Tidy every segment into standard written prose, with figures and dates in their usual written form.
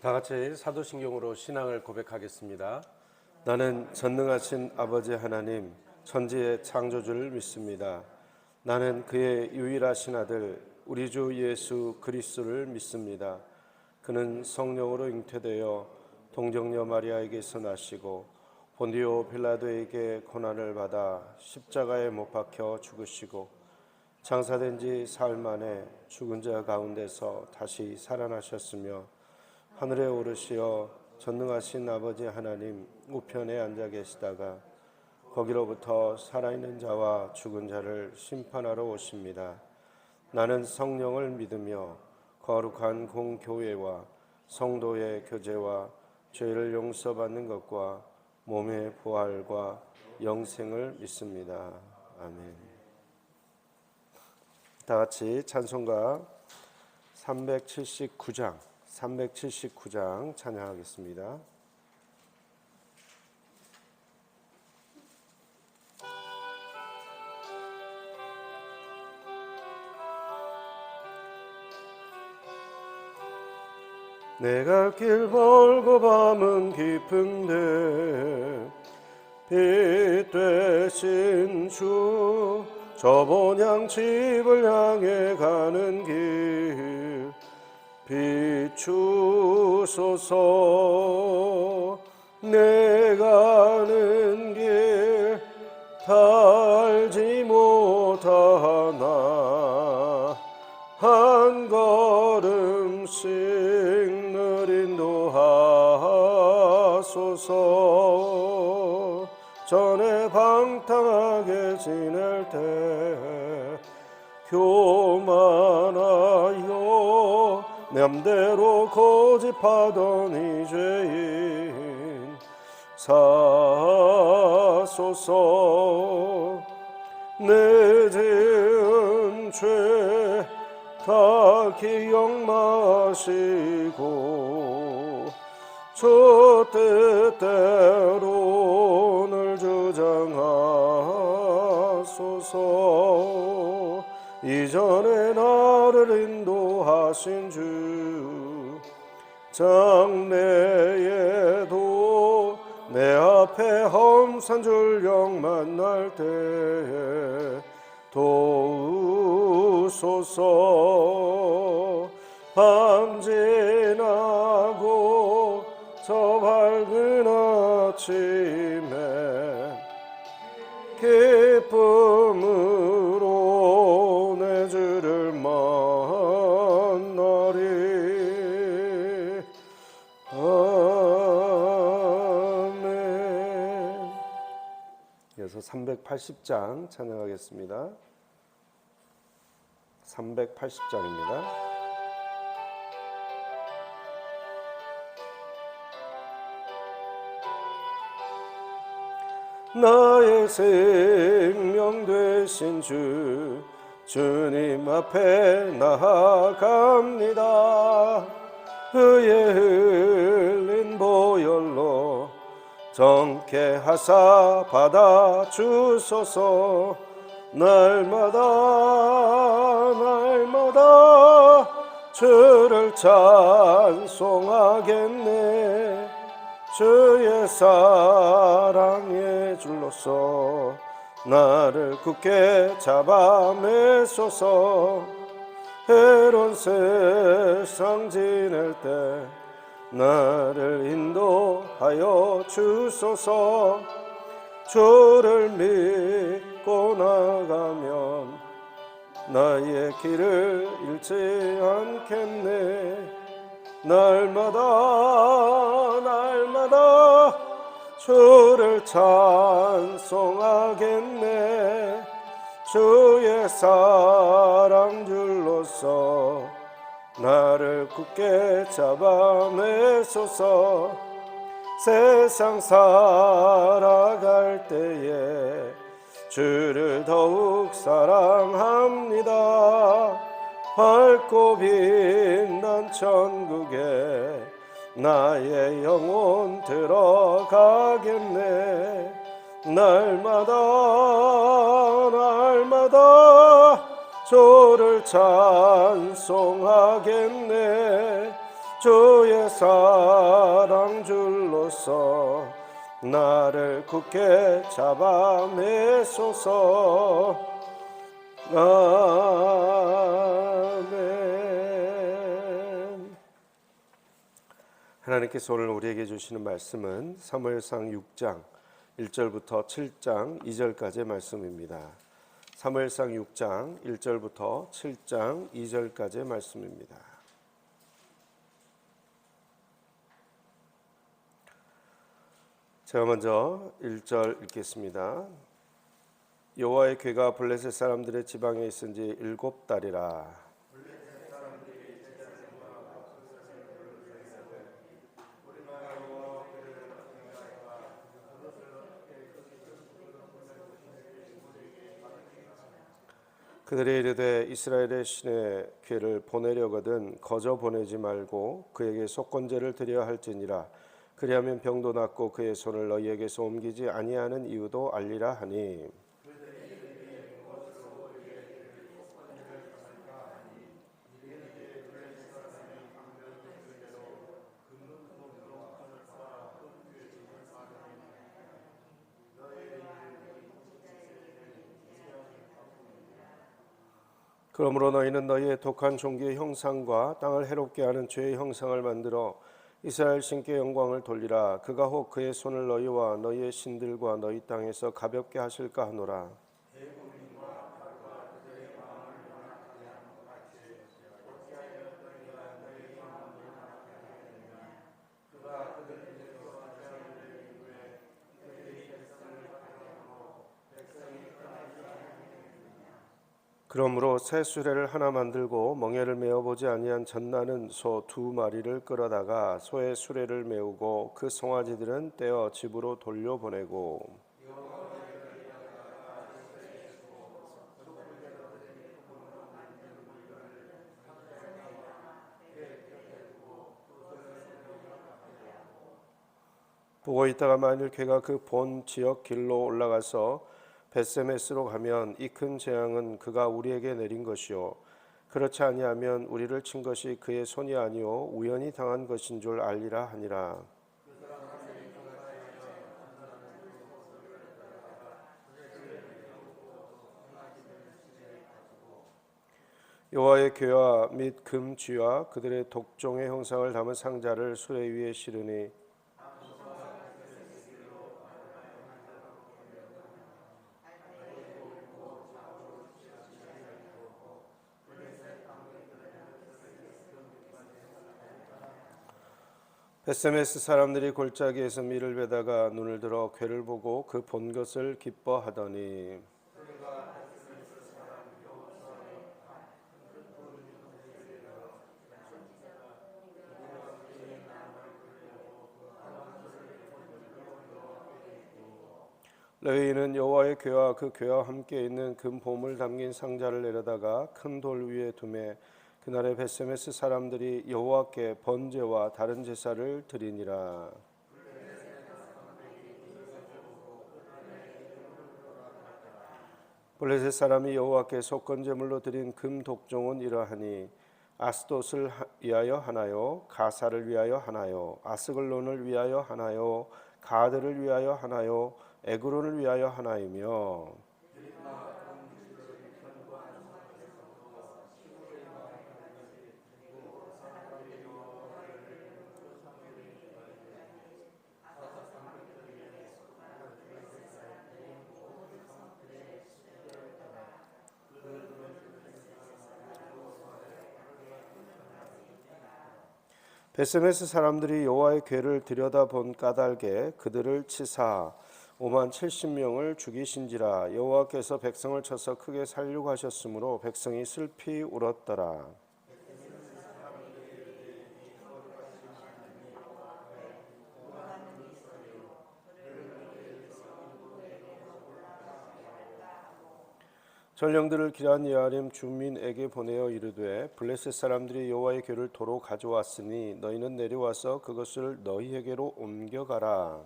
다 같이 사도신경으로 신앙을 고백하겠습니다. 나는 전능하신 아버지 하나님, 천지의 창조주를 믿습니다. 나는 그의 유일하신 아들 우리 주 예수 그리스도를 믿습니다. 그는 성령으로 잉태되어 동정녀 마리아에게서 나시고 본디오 빌라도에게 고난을 받아 십자가에 못 박혀 죽으시고 장사된 지 사흘 만에 죽은 자 가운데서 다시 살아나셨으며 하늘에 오르시어 전능하신 아버지 하나님 우편에 앉아 계시다가 거기로부터 살아있는 자와 죽은 자를 심판하러 오십니다. 나는 성령을 믿으며 거룩한 공교회와 성도의 교제와 죄를 용서받는 것과 몸의 부활과 영생을 믿습니다. 아멘. 다 같이 찬송가 379장 찬양하겠습니다. 내가 길 멀고 밤은 깊은데 빛 되신 주 저 본향 집을 향해 가는 길 비추소서. 내 가는 길 달지 못하나 한 걸음씩 늘 인도하소서. 전에 방탕하게 지낼 때 교만하여 맘대로 고집하던 이 죄인 사소서. 내 지은 죄 다 기억 마시고 저 뜻대로 늘 주장하소서. 이전에 나를 인도하신 주 장래에도 내 앞에 험산 줄령 만날 때 도우소서. 밤 지나고 저 밝은 아침에 기쁨으로 내 주를 만나리. 아멘. 이어서 380장 찬양하겠습니다. 380장입니다. 나의 생명 되신 주 주님 앞에 나아갑니다. 그의 흘린 보혈로 정케 하사 받아주소서. 날마다 주를 찬송하겠네. 주의 사랑의 줄로서 나를 굳게 잡아 매소서. 해로운 세상 지낼 때 나를 인도하여 주소서. 주를 믿고 나가면 나의 길을 잃지 않겠네. 날마다 주를 찬송하겠네. 주의 사랑 줄로서 나를 굳게 잡아 매소서. 세상 살아갈 때에 주를 더욱 사랑합니다. 밝고 빛난 천국에 나의 영혼 들어가겠네. 날마다 주를 찬송하겠네. 주의 사랑 줄로서 나를 굳게 잡아 매소서. 아멘. 하나님께서 오늘 우리에게 주시는 말씀은 사무엘상 6장 1절부터 7장 2절까지의 말씀입니다. 사무엘상 6장 1절부터 7장 2절까지의 말씀입니다. 제가 먼저 1절 읽겠습니다. 여호와의 궤가 블레셋 사람들의 지방에 있은 지 7달이라. 그들이 이르되 이스라엘의 신의 궤를 보내려거든 거저 보내지 말고 그에게 속건제를 드려야 할지니라. 그리하면 병도 낫고 그의 손을 너희에게서 옮기지 아니하는 이유도 알리라 하니. 그러므로 너희는 너희의 독한 종기의 형상과 땅을 해롭게 하는 죄의 형상을 만들어 이스라엘 신께 영광을 돌리라. 그가 혹 그의 손을 너희와 너희의 신들과 너희 땅에서 가볍게 하실까 하노라. 그러므로 새 수레를 하나 만들고 멍에를 메어보지 아니한 젖나는 소 2마리를 끌어다가 소의 수레를 메우고 그 송아지들은 떼어 집으로 돌려보내고. 보고 있다가 만일 걔가 그 본 지역 길로 올라가서 벳세메스로 가면 이 큰 재앙은 그가 우리에게 내린 것이요 그렇지 아니하면 우리를 친 것이 그의 손이 아니요 우연히 당한 것인 줄 알리라 하니라. 여호와의 궤와 및 금쥐와 그들의 독종의 형상을 담은 상자를 수레 위에 실으니 벳세메스 사람들이 골짜기에서 밀을 베다가 눈을 들어 궤를 보고 그 본 것을 기뻐하더니. 레위인은 여호와의 궤와 그 궤와 함께 있는 금 보물 담긴 상자를 내려다가 큰 돌 위에 두매 그날에 벳세메스 사람들이 여호와께 번제와 다른 제사를 드리니라. 블레셋 사람이 여호와께 속건제물로 드린 금 독종은 이러하니 아스돗을 위하여 하나요, 가사를 위하여 하나요, 아스글론을 위하여 하나요, 가드를 위하여 하나요, 에그론을 위하여 하나이며. 벳세메스 사람들이 여호와의 궤를 들여다본 까닭에 그들을 치사 5만 70명을 죽이신지라. 여호와께서 백성을 쳐서 크게 살려고 하셨으므로 백성이 슬피 울었더라. 전령들을 기란 여아림 주민에게 보내어 이르되 블레셋 사람들이 여호와의 궤를 도로 가져왔으니 너희는 내려와서 그것을 너희에게로 옮겨가라.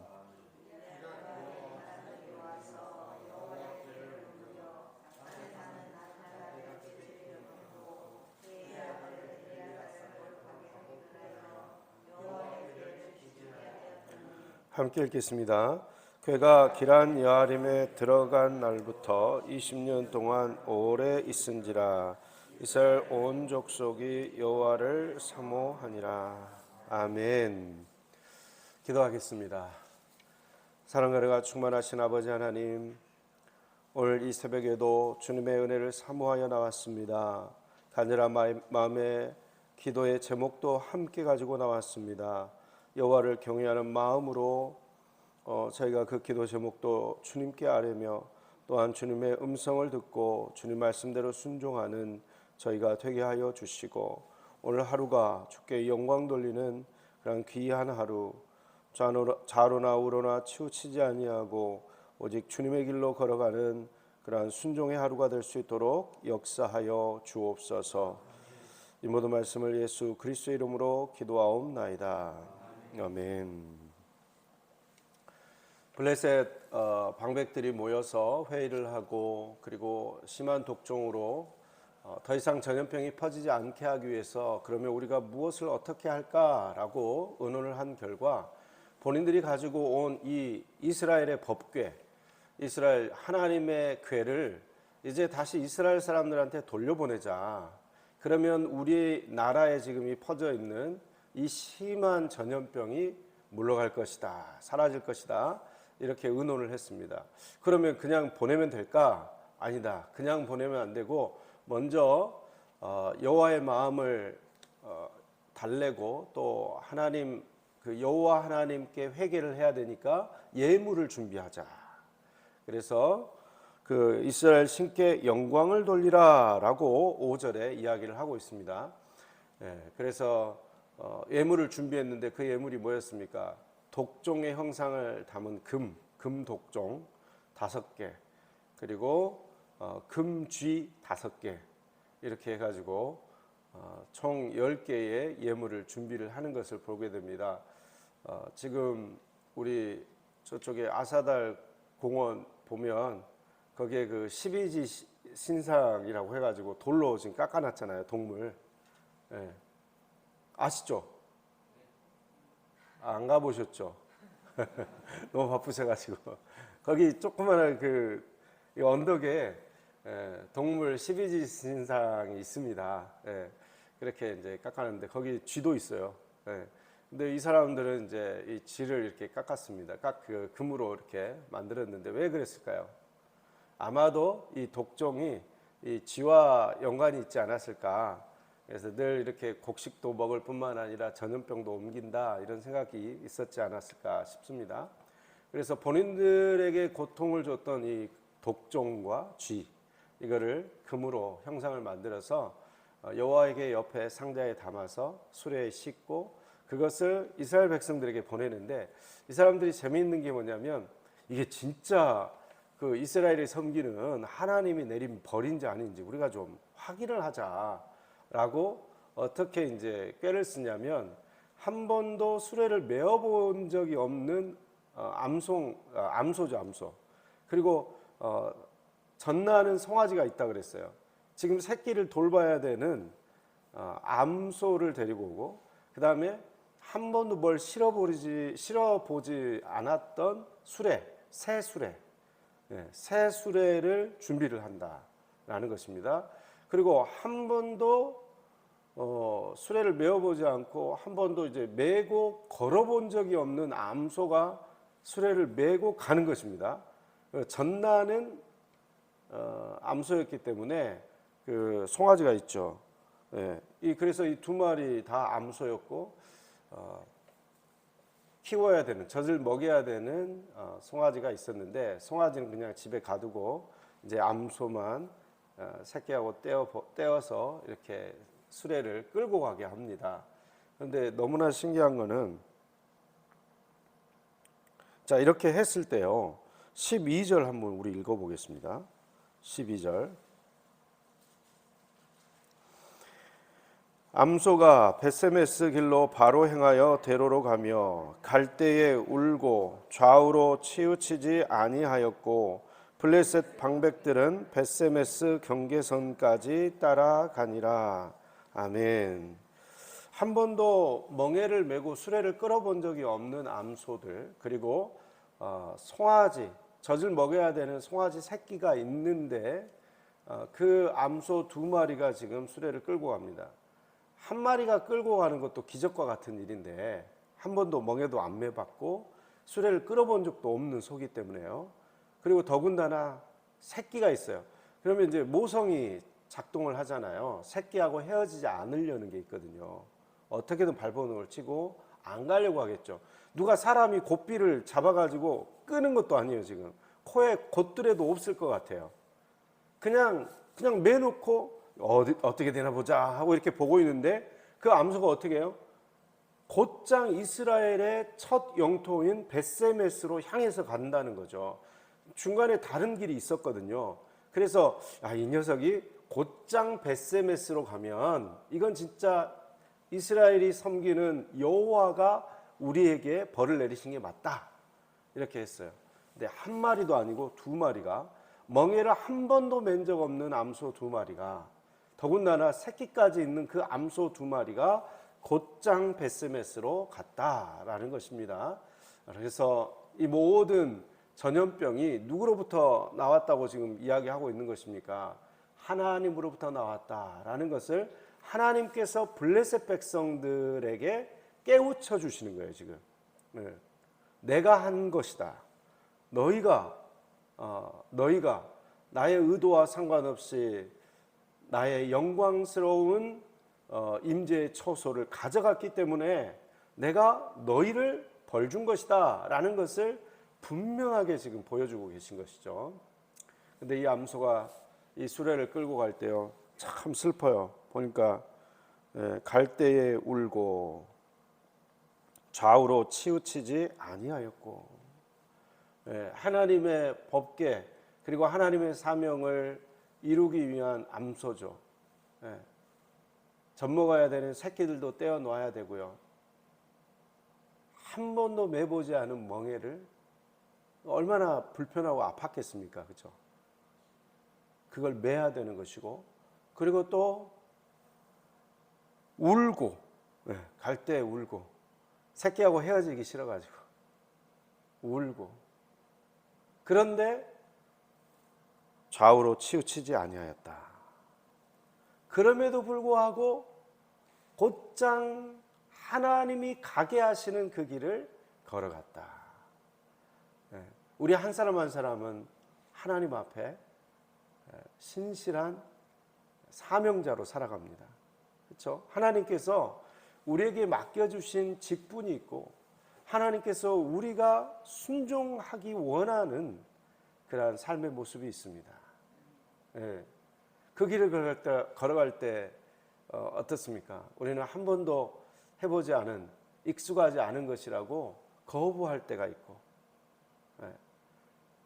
함께 읽겠습니다. 그가 기란 여아림에 들어간 날부터 20년 동안 오래 있은지라. 이스라엘 온 족속이 여호와를 사모하니라. 아멘. 기도하겠습니다. 사랑과 은혜가 충만하신 아버지 하나님, 오늘 이 새벽에도 주님의 은혜를 사모하여 나왔습니다. 간절한 마음에 기도의 제목도 함께 가지고 나왔습니다. 여호와를 경외하는 마음으로 저희가 그 기도 제목도 주님께 아뢰며 또한 주님의 음성을 듣고 주님 말씀대로 순종하는 저희가 되게 하여 주시고, 오늘 하루가 주께 영광 돌리는 그런 귀한 하루, 좌로나 우로나 치우치지 아니하고 오직 주님의 길로 걸어가는 그러한 순종의 하루가 될 수 있도록 역사하여 주옵소서. 이 모든 말씀을 예수 그리스도의 이름으로 기도하옵나이다. 아멘. 블레셋 방백들이 모여서 회의를 하고, 그리고 심한 독종으로 더 이상 전염병이 퍼지지 않게 하기 위해서 그러면 우리가 무엇을 어떻게 할까라고 의논을 한 결과, 본인들이 가지고 온 이 이스라엘의 법궤, 이스라엘 하나님의 궤를 이제 다시 이스라엘 사람들한테 돌려보내자. 그러면 우리 나라에 지금 이 퍼져 있는 이 심한 전염병이 물러갈 것이다, 사라질 것이다, 이렇게 의논을 했습니다. 그러면 그냥 보내면 될까? 아니다. 그냥 보내면 안 되고 먼저 여호와의 마음을 달래고 또 하나님, 그 여호와 하나님께 회개를 해야 되니까 예물을 준비하자. 그래서 그 이스라엘 신께 영광을 돌리라라고 5절에 이야기를 하고 있습니다. 그래서 예물을 준비했는데 그 예물이 뭐였습니까? 독종의 형상을 담은 금 독종 5개, 그리고 금쥐 5개, 이렇게 해가지고 총 10개의 예물을 준비를 하는 것을 보게 됩니다. 지금 우리 저쪽에 아사달 공원 보면 거기에 그 12지 신상이라고 해가지고 돌로 지금 깎아놨잖아요, 동물. 아시죠? 안 가보셨죠? 너무 바쁘셔가지고 거기 조그마한 그 언덕에 동물 12지 신상이 있습니다. 그렇게 이제 깎아놨는데 거기 쥐도 있어요. 근데 이 사람들은 이제 이 쥐를 이렇게 깎았습니다. 그 금으로 이렇게 만들었는데 왜 그랬을까요? 아마도 이 독종이 이 쥐와 연관이 있지 않았을까. 그래서 늘 이렇게 곡식도 먹을 뿐만 아니라 전염병도 옮긴다, 이런 생각이 있었지 않았을까 싶습니다. 그래서 본인들에게 고통을 줬던 이 독종과 쥐, 이거를 금으로 형상을 만들어서 여호와에게 옆에 상자에 담아서 수레에 싣고 그것을 이스라엘 백성들에게 보내는데, 이 사람들이 재미있는 게 뭐냐면 이게 진짜 그 이스라엘이 섬기는 하나님이 내린 벌인지 아닌지 우리가 좀 확인을 하자라고 어떻게 이제 꾀를 쓰냐면, 한 번도 수레를 메어본 적이 없는 암소죠, 암소. 그리고 젖나는 송아지가 있다 그랬어요. 지금 새끼를 돌봐야 되는 암소를 데리고 오고, 그 다음에 한 번도 뭘 실어보지 않았던 수레, 새 수레, 새 수레를 준비를 한다라는 것입니다. 그리고 한 번도 수레를 메어보지 않고 한 번도 이제 메고 걸어본 적이 없는 암소가 수레를 메고 가는 것입니다. 젖나는 암소였기 때문에 그 송아지가 있죠. 그래서 이 두 마리 다 암소였고, 키워야 되는, 젖을 먹여야 되는 송아지가 있었는데, 송아지는 그냥 집에 가두고 이제 암소만 새끼하고 떼어서 이렇게 수레를 끌고 가게 합니다. 그런데 너무나 신기한 거는, 자, 이렇게 했을 때요, 12절 한번 우리 읽어보겠습니다. 12절. 암소가 벳세메스 길로 바로 행하여 대로로 가며 갈 때에 울고 좌우로 치우치지 아니하였고, 블레셋 방백들은 벳세메스 경계선까지 따라가니라. 아멘. 한 번도 멍에를 메고 수레를 끌어본 적이 없는 암소들, 그리고 송아지, 젖을 먹여야 되는 송아지 새끼가 있는데 그 암소 2마리가 지금 수레를 끌고 갑니다. 한 마리가 끌고 가는 것도 기적과 같은 일인데 한 번도 멍에도 안 매봤고 수레를 끌어본 적도 없는 소기 때문에요. 그리고 더군다나 새끼가 있어요. 그러면 이제 모성이 작동을 하잖아요. 새끼하고 헤어지지 않으려는 게 있거든요. 어떻게든 발버둥을 치고 안 가려고 하겠죠. 누가 사람이 고삐를 잡아가지고 끄는 것도 아니에요. 지금 코에 곧드레도 없을 것 같아요. 그냥 매놓고 어떻게 되나 보자 하고 이렇게 보고 있는데 그 암소가 어떻게 해요? 곧장 이스라엘의 첫 영토인 벳세메스로 향해서 간다는 거죠. 중간에 다른 길이 있었거든요. 그래서 이 녀석이 곧장 벳세메스로 가면 이건 진짜 이스라엘이 섬기는 여호와가 우리에게 벌을 내리신 게 맞다, 이렇게 했어요. 근데 한 마리도 아니고 2마리가, 멍에를 한 번도 맨 적 없는 암소 2마리가, 더군다나 새끼까지 있는 그 암소 2마리가 곧장 벳세메스로 갔다라는 것입니다. 그래서 이 모든 전염병이 누구로부터 나왔다고 지금 이야기하고 있는 것입니까? 하나님으로부터 나왔다라는 것을 하나님께서 블레셋 백성들에게 깨우쳐 주시는 거예요. 지금 내가 한 것이다. 너희가 나의 의도와 상관없이 나의 영광스러운 임재의 처소를 가져갔기 때문에 내가 너희를 벌 준 것이다 라는 것을 분명하게 지금 보여주고 계신 것이죠. 근데 이 암소가 이 수레를 끌고 갈 때요, 참 슬퍼요. 보니까 갈 때에 울고 좌우로 치우치지 아니하였고, 하나님의 법궤 그리고 하나님의 사명을 이루기 위한 암소죠. 젖먹어야 되는 새끼들도 떼어 놔야 되고요. 한 번도 매보지 않은 멍에를 얼마나 불편하고 아팠겠습니까? 그렇죠? 그걸 매야 되는 것이고, 그리고 또 울고, 갈 때 울고, 새끼하고 헤어지기 싫어가지고 울고, 그런데 좌우로 치우치지 아니하였다. 그럼에도 불구하고 곧장 하나님이 가게 하시는 그 길을 걸어갔다. 우리 한 사람 한 사람은 하나님 앞에 신실한 사명자로 살아갑니다. 그렇죠? 하나님께서 우리에게 맡겨주신 직분이 있고, 하나님께서 우리가 순종하기 원하는 그러한 삶의 모습이 있습니다. 그 길을 걸어갈 때 어떻습니까? 우리는 한 번도 해보지 않은, 익숙하지 않은 것이라고 거부할 때가 있고,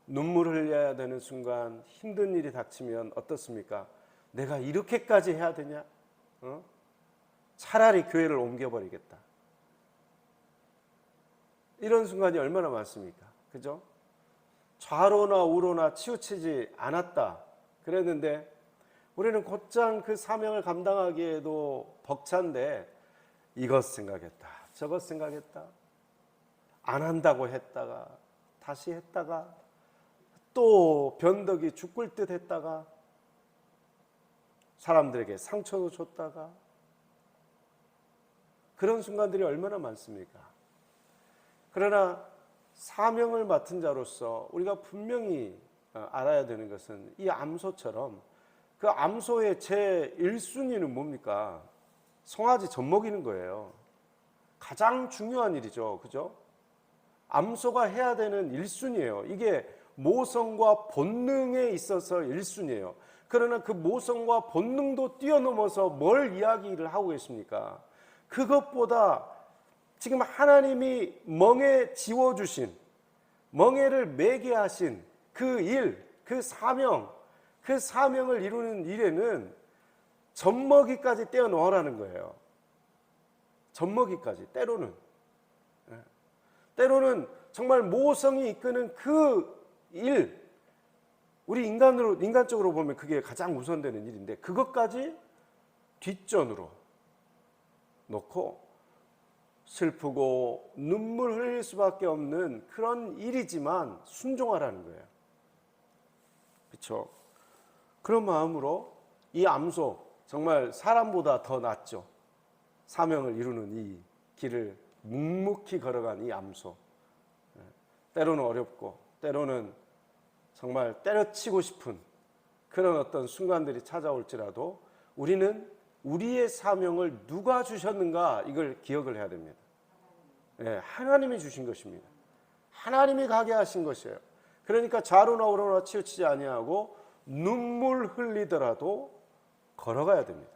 눈물을 흘려야 되는 순간, 힘든 일이 닥치면 어떻습니까? 내가 이렇게까지 해야 되냐? 차라리 교회를 옮겨버리겠다. 이런 순간이 얼마나 많습니까? 그죠? 좌로나 우로나 치우치지 않았다 그랬는데, 우리는 곧장 그 사명을 감당하기에도 벅찬데 이것 생각했다, 저것 생각했다, 안 한다고 했다가 다시 했다가 또 변덕이 죽을 듯 했다가 사람들에게 상처도 줬다가, 그런 순간들이 얼마나 많습니까? 그러나 사명을 맡은 자로서 우리가 분명히 알아야 되는 것은, 이 암소처럼 그 암소의 제 1순위는 뭡니까? 송아지 젖먹이는 거예요. 가장 중요한 일이죠. 그죠? 암소가 해야 되는 1순위예요. 이게 모성과 본능에 있어서 1순위예요. 그러나 그 모성과 본능도 뛰어넘어서 뭘 이야기를 하고 계십니까? 그것보다 지금 하나님이 멍에 지워주신, 멍에를 매게 하신 그 일, 그 사명을 이루는 일에는 젖먹이까지 떼어 넣으라는 거예요. 젖먹이까지. 때로는 정말 모성이 이끄는 그 일, 우리 인간적으로 보면 그게 가장 우선되는 일인데, 그것까지 뒷전으로 놓고 슬프고 눈물 흘릴 수밖에 없는 그런 일이지만 순종하라는 거예요. 그렇죠? 그런 마음으로 이 암소, 정말 사람보다 더 낫죠. 사명을 이루는 이 길을 묵묵히 걸어간 이 암소. 때로는 어렵고 때로는 정말 때려치고 싶은 그런 어떤 순간들이 찾아올지라도 우리는 우리의 사명을 누가 주셨는가, 이걸 기억을 해야 됩니다. 하나님이 주신 것입니다. 하나님이 가게 하신 것이에요. 그러니까 좌로나 우로나 치우치지 아니하고 눈물 흘리더라도 걸어가야 됩니다.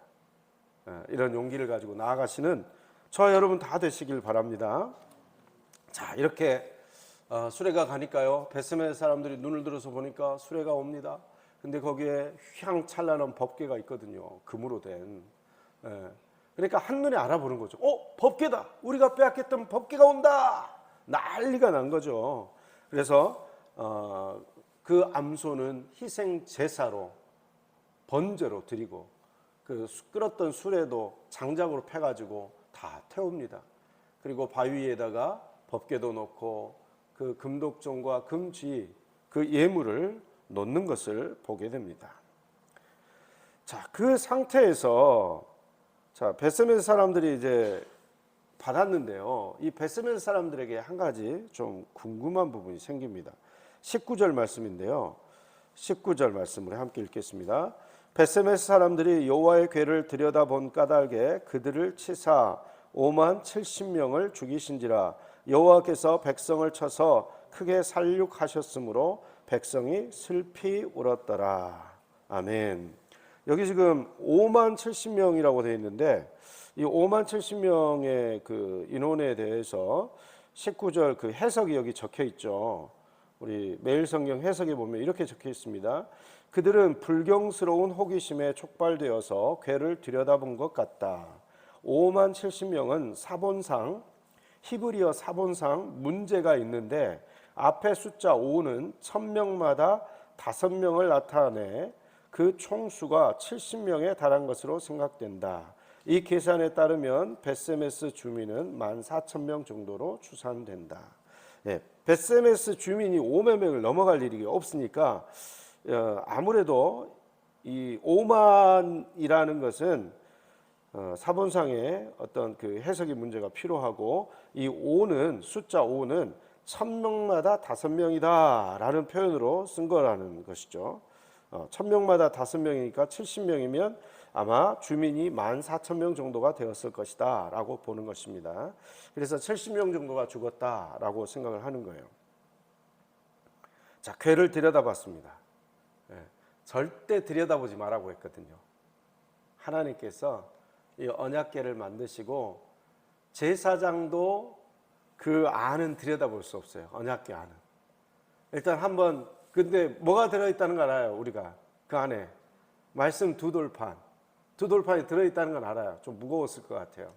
이런 용기를 가지고 나아가시는 저와 여러분 다 되시길 바랍니다. 자, 이렇게 수레가 가니까요, 베스메 사람들이 눈을 들어서 보니까 수레가 옵니다. 근데 거기에 휘황찬란한 법궤가 있거든요. 금으로 된. 그러니까 한눈에 알아보는 거죠. 법궤다. 우리가 빼앗겼던 법궤가 온다. 난리가 난 거죠. 그래서 그 암소는 희생 제사로 번제로 드리고 그 끌었던 수레도 장작으로 패가지고 다 태웁니다. 그리고 바위에다가 법궤도 놓고 그 금독종과 금쥐 그 예물을 놓는 것을 보게 됩니다. 자, 그 상태에서 베스메스 사람들이 이제 받았는데요. 이 베스메스 사람들에게 한 가지 좀 궁금한 부분이 생깁니다. 19절 말씀인데요. 19절 말씀을 함께 읽겠습니다. 베스메스 사람들이 여호와의 궤를 들여다본 까닭에 그들을 치사 5만 70명을 죽이신지라. 여호와께서 백성을 쳐서 크게 살육하셨으므로 백성이 슬피 울었더라. 아멘. 여기 지금 5만 70명이라고 되어 있는데 이 5만 70명의 그 인원에 대해서 19절 그 해석이 여기 적혀 있죠. 우리 매일 성경 해석에 보면 이렇게 적혀 있습니다. 그들은 불경스러운 호기심에 촉발되어서 궤를 들여다본 것 같다. 5만 70명은 사본상 히브리어 사본상 문제가 있는데 앞에 숫자 5는 1000명마다 5명을 나타내 그 총수가 70명에 달한 것으로 생각된다. 이 계산에 따르면 베스메스 주민은 14,000명 정도로 추산된다. 베스메스 주민이 5만 명을 넘어갈 일이 없으니까 아무래도 이 5만이라는 것은 사본상의 어떤 그 해석의 문제가 필요하고 이 5는 숫자 5는 1000명마다 5명이다 라는 표현으로 쓴 거라는 것이죠. 1000명마다 5명이니까 70명이면 아마 주민이 14,000명 정도가 되었을 것이다 라고 보는 것입니다. 그래서 70명 정도가 죽었다 라고 생각을 하는 거예요. 자, 궤를 들여다봤습니다. 절대 들여다보지 말라고 했거든요. 하나님께서 이 언약궤를 만드시고 제사장도 그 안은 들여다볼 수 없어요. 언약궤 안은. 일단 한번, 근데 뭐가 들어있다는 걸 알아요. 우리가 그 안에 말씀 두 돌판이 들어있다는 건 알아요. 좀 무거웠을 것 같아요.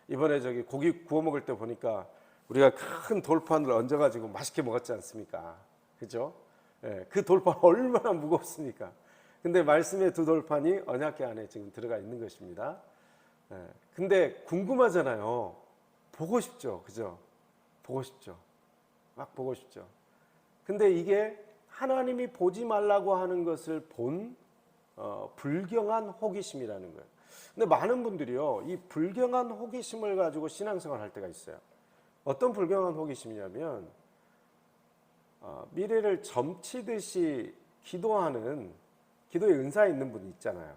이번에 저기 고기 구워 먹을 때 보니까 우리가 큰 돌판을 얹어가지고 맛있게 먹었지 않습니까? 그죠? 그 돌판 얼마나 무겁습니까? 근데 말씀의 두 돌판이 언약궤 안에 지금 들어가 있는 것입니다. 근데 궁금하잖아요. 보고 싶죠, 그죠? 보고 싶죠. 막 보고 싶죠. 근데 이게 하나님이 보지 말라고 하는 것을 본 불경한 호기심이라는 거예요. 근데 많은 분들이요, 이 불경한 호기심을 가지고 신앙생활 할 때가 있어요. 어떤 불경한 호기심이냐면 미래를 점치듯이 기도하는 기도의 은사 있는 분이 있잖아요.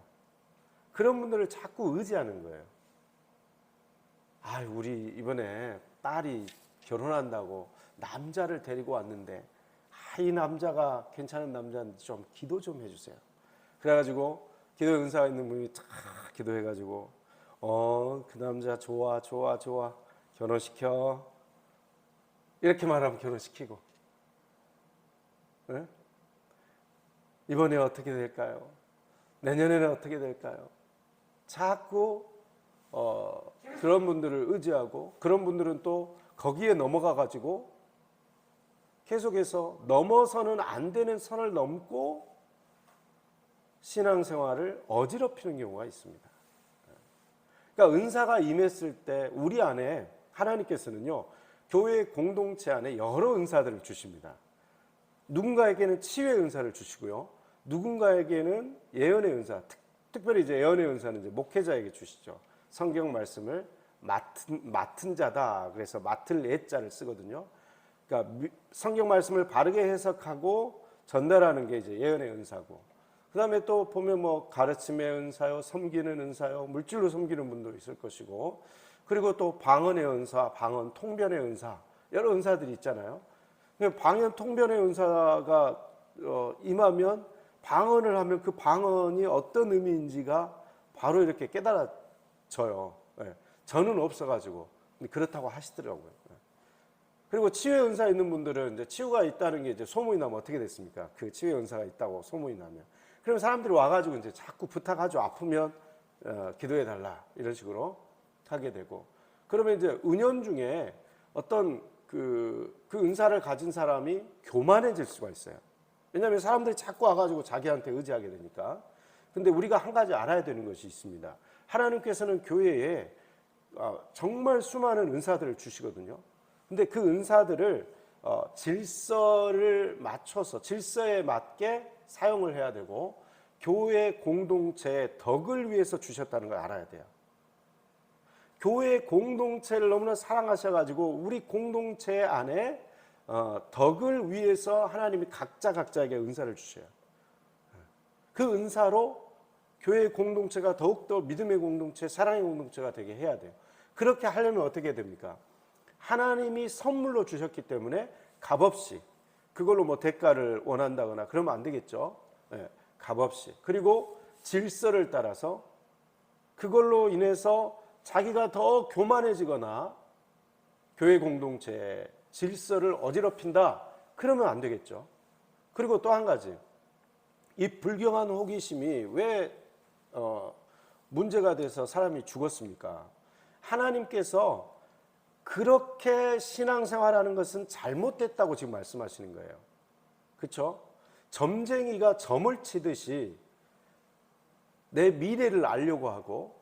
그런 분들을 자꾸 의지하는 거예요. 우리 이번에 딸이 결혼한다고 남자를 데리고 왔는데 이 남자가 괜찮은 남자인데 좀 기도 좀 해주세요. 그래가지고 기도의 은사가 있는 분이 탁 기도해가지고 그 남자 좋아 결혼시켜 이렇게 말하면 결혼시키고, 이번에 어떻게 될까요? 내년에는 어떻게 될까요? 자꾸 그런 분들을 의지하고 그런 분들은 또 거기에 넘어가 가지고 계속해서 넘어서는 안 되는 선을 넘고 신앙생활을 어지럽히는 경우가 있습니다. 그러니까 은사가 임했을 때 우리 안에 하나님께서는요, 교회 공동체 안에 여러 은사들을 주십니다. 누군가에게는 치유의 은사를 주시고요, 누군가에게는 예언의 은사, 특별히 이제 예언의 은사는 이제 목회자에게 주시죠. 성경 말씀을 맡은 자다. 그래서 맡을 예자를 쓰거든요. 그러니까 성경 말씀을 바르게 해석하고 전달하는 게 이제 예언의 은사고, 그 다음에 또 보면 뭐 가르침의 은사요, 섬기는 은사요, 물질로 섬기는 분도 있을 것이고, 그리고 또 방언의 은사, 방언, 통변의 은사, 여러 은사들이 있잖아요. 방언, 통변의 은사가 임하면 방언을 하면 그 방언이 어떤 의미인지가 바로 이렇게 깨달아져요. 저는 없어가지고 그렇다고 하시더라고요. 그리고 치유의 은사 있는 분들은 이제 치유가 있다는 게 이제 소문이 나면 어떻게 됐습니까? 그 치유의 은사가 있다고 소문이 나면, 그럼 사람들이 와가지고 이제 자꾸 부탁하죠. 아프면 기도해 달라 이런 식으로 하게 되고, 그러면 이제 은연중에 어떤 그 은사를 가진 사람이 교만해질 수가 있어요. 왜냐하면 사람들이 자꾸 와가지고 자기한테 의지하게 되니까. 근데 우리가 한 가지 알아야 되는 것이 있습니다. 하나님께서는 교회에 정말 수많은 은사들을 주시거든요. 근데 그 은사들을 질서를 맞춰서 질서에 맞게 사용을 해야 되고, 교회 공동체의 덕을 위해서 주셨다는 걸 알아야 돼요. 교회 공동체를 너무나 사랑하셔가지고 우리 공동체 안에 덕을 위해서 하나님이 각자에게 은사를 주셔요. 그 은사로 교회 공동체가 더욱더 믿음의 공동체, 사랑의 공동체가 되게 해야 돼요. 그렇게 하려면 어떻게 됩니까? 하나님이 선물로 주셨기 때문에 값없이, 그걸로 뭐 대가를 원한다거나 그러면 안 되겠죠. 값없이. 그리고 질서를 따라서, 그걸로 인해서 자기가 더 교만해지거나 교회 공동체의 질서를 어지럽힌다, 그러면 안 되겠죠. 그리고 또 한 가지, 이 불경한 호기심이 왜 문제가 돼서 사람이 죽었습니까? 하나님께서 그렇게 신앙생활하는 것은 잘못됐다고 지금 말씀하시는 거예요. 그렇죠? 점쟁이가 점을 치듯이 내 미래를 알려고 하고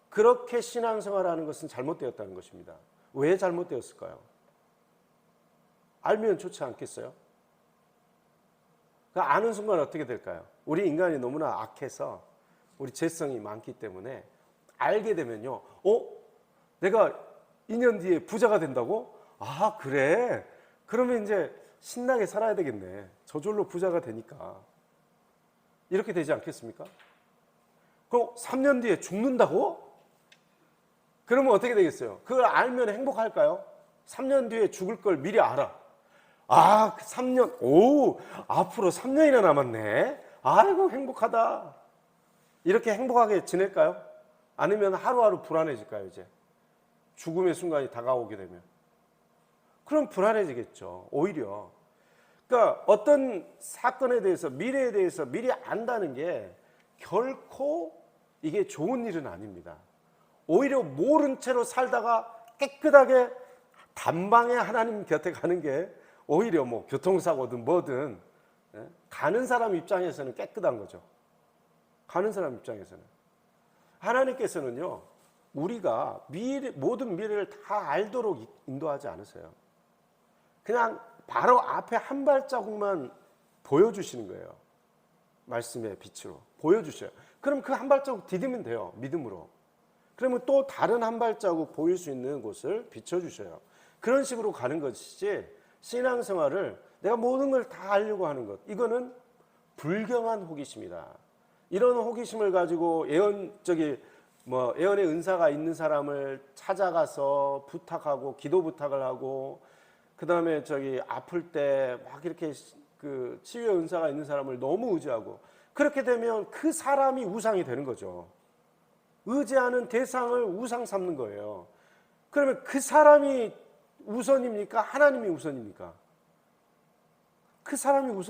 그렇게 신앙생활하는 것은 잘못되었다는 것입니다. 왜 잘못되었을까요? 알면 좋지 않겠어요? 그러니까 아는 순간 어떻게 될까요? 우리 인간이 너무나 악해서 우리 죄성이 많기 때문에 알게 되면요, 내가 2년 뒤에 부자가 된다고? 아, 그래? 그러면 이제 신나게 살아야 되겠네. 저절로 부자가 되니까. 이렇게 되지 않겠습니까? 그럼 3년 뒤에 죽는다고? 그러면 어떻게 되겠어요? 그걸 알면 행복할까요? 3년 뒤에 죽을 걸 미리 알아. 3년, 앞으로 3년이나 남았네. 아이고, 행복하다. 이렇게 행복하게 지낼까요? 아니면 하루하루 불안해질까요, 이제? 죽음의 순간이 다가오게 되면. 그럼 불안해지겠죠, 오히려. 그러니까 어떤 사건에 대해서, 미래에 대해서 미리 안다는 게 결코 이게 좋은 일은 아닙니다. 오히려 모른 채로 살다가 깨끗하게 단방에 하나님 곁에 가는 게 오히려 뭐 교통사고든 뭐든 가는 사람 입장에서는 깨끗한 거죠. 가는 사람 입장에서는. 하나님께서는요, 우리가 모든 미래를 다 알도록 인도하지 않으세요. 그냥 바로 앞에 한 발자국만 보여주시는 거예요. 말씀의 빛으로 보여주셔요. 그럼 그 한 발자국 디디면 돼요, 믿음으로. 그러면 또 다른 한 발자국 보일 수 있는 곳을 비춰주셔요. 그런 식으로 가는 것이지, 신앙생활을 내가 모든 걸 다 알려고 하는 것, 이거는 불경한 호기심이다. 이런 호기심을 가지고 예언의 은사가 있는 사람을 찾아가서 부탁하고 기도 부탁을 하고, 그 다음에 아플 때 막 이렇게 그 치유의 은사가 있는 사람을 너무 의지하고, 그렇게 되면 그 사람이 우상이 되는 거죠. 의지하는 대상을 우상 삼는 거예요. 그러면 그 사람이 우선입니까? 하나님이 우선입니까? 그 사람이 우선